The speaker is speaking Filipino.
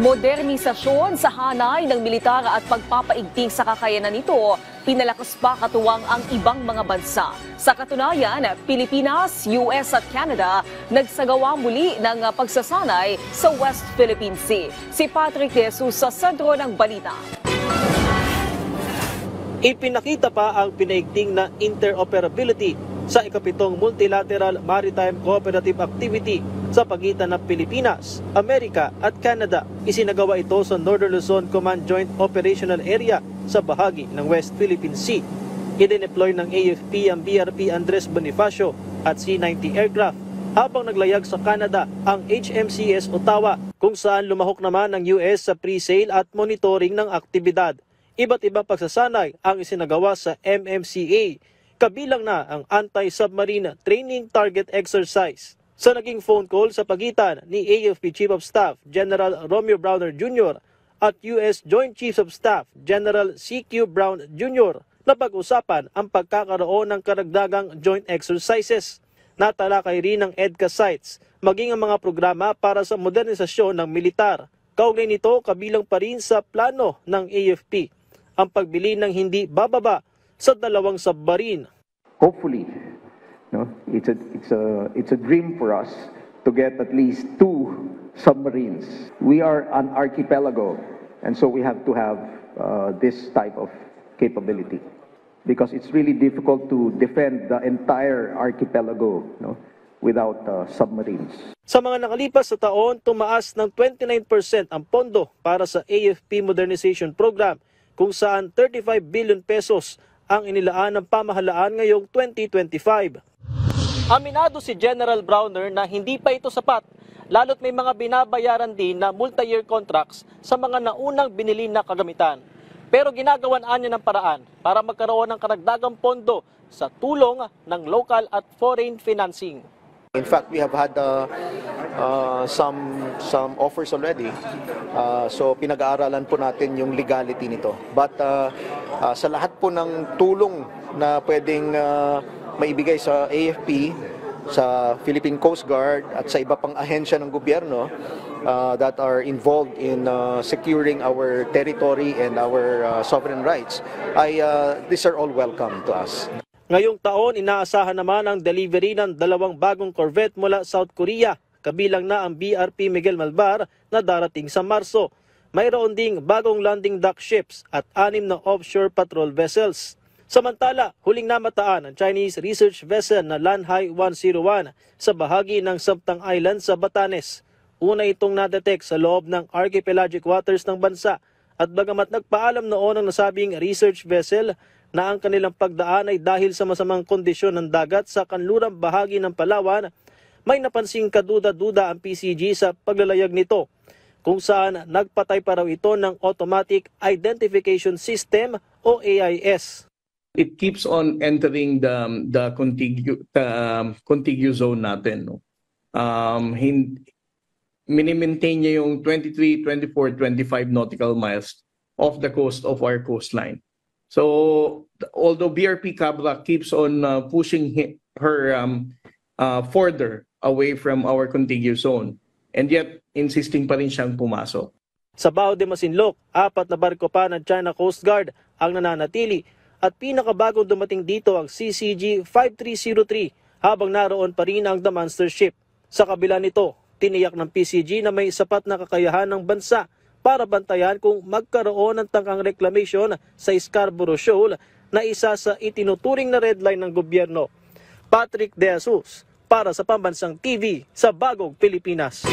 Modernisasyon sa hanay ng militar at pagpapaigting sa kakayanan nito, pinalakas pa katuwang ang ibang mga bansa. Sa katunayan, Pilipinas, US at Canada nagsagawa muli ng pagsasanay sa West Philippine Sea. Si Patrick De Jesus sa sentro ng balita. Ipinakita pa ang pinaigting na interoperability sa ikapitong Multilateral Maritime Cooperative Activity sa pagitan ng Pilipinas, Amerika at Canada. Isinagawa ito sa Northern Luzon Command Joint Operational Area sa bahagi ng West Philippine Sea. Idineploy ng AFP ang BRP Andres Bonifacio at C-90 aircraft habang naglayag sa Canada ang HMCS Ottawa kung saan lumahok naman ng US sa pre-sale at monitoring ng aktibidad. Iba't ibang pagsasanay ang isinagawa sa MMCA, kabilang na ang Anti-Submarine Training Target Exercise. Sa naging phone call sa pagitan ni AFP Chief of Staff General Romeo Browner Jr. at US Joint Chiefs of Staff General C.Q. Brown Jr. napag-usapan ang pagkakaroon ng karagdagang joint exercises. Natalakay rin ng EDCA sites, maging ang mga programa para sa modernisasyon ng militar. Kaugnay nito, kabilang pa rin sa plano ng AFP ang pagbili ng hindi bababa sa 2 submarine. Hopefully, no, it's a dream for us to get at least 2 submarines. We are an archipelago, and so we have to have this type of capability because it's really difficult to defend the entire archipelago, no, without submarines. Sa mga nakalipas sa taon, tumaas ng 29% ang pondo para sa AFP Modernization Program, kung saan 35 billion pesos ang inilaan ng pamahalaan ngayong 2025. Aminado si General Browner na hindi pa ito sapat, lalo't may mga binabayaran din na multi-year contracts sa mga naunang binili na kagamitan. Pero ginagawan niya ng paraan para magkaroon ng karagdagang pondo sa tulong ng local at foreign financing. In fact, we have had some offers already. So pinag-aaralan po natin yung legality nito. But sa lahat po ng tulong na pwedeng maibigay sa AFP, sa Philippine Coast Guard at sa iba pang ahensya ng gobyerno that are involved in securing our territory and our sovereign rights, these are all welcome to us. Ngayong taon, inaasahan naman ang delivery ng 2 bagong corvette mula South Korea, kabilang na ang BRP Miguel Malvar na darating sa Marso. Mayroon ding bagong landing dock ships at 6 na offshore patrol vessels. Samantala, huling namataan ang Chinese research vessel na Lanhai 101 sa bahagi ng Samtang Island sa Batanes. Una itong nadetect sa loob ng archipelagic waters ng bansa at bagamat nagpaalam noon ang nasabing research vessel na ang kanilang pagdaan ay dahil sa masamang kondisyon ng dagat sa kanlurang bahagi ng Palawan, may napansing kaduda-duda ang PCG sa paglalayag nito, kung saan nagpatay pa raw ito ng Automatic Identification System o AIS. It keeps on entering the contiguous zone natin. No? Mini-maintain niya yung 23, 24, 25 nautical miles off the coast of our coastline. So, although BRP Cabra keeps on pushing her further away from our contiguous zone, and yet insisting pa rin siyang pumasok. Sa Bao de Masinloc, 4 na barko pa ng China Coast Guard ang nananatili at pinakabagong dumating dito ang CCG 5303 habang naroon pa rin ang The Monster Ship. Sa kabila nito, tiniyak ng PCG na may sapat na kakayahan ng bansa para bantayan kung magkaroon ng tangkang reclamation sa Scarborough Shoal na isa sa itinuturing na red line ng gobyerno. Patrick De Jesus para sa Pambansang TV sa Bagong Pilipinas.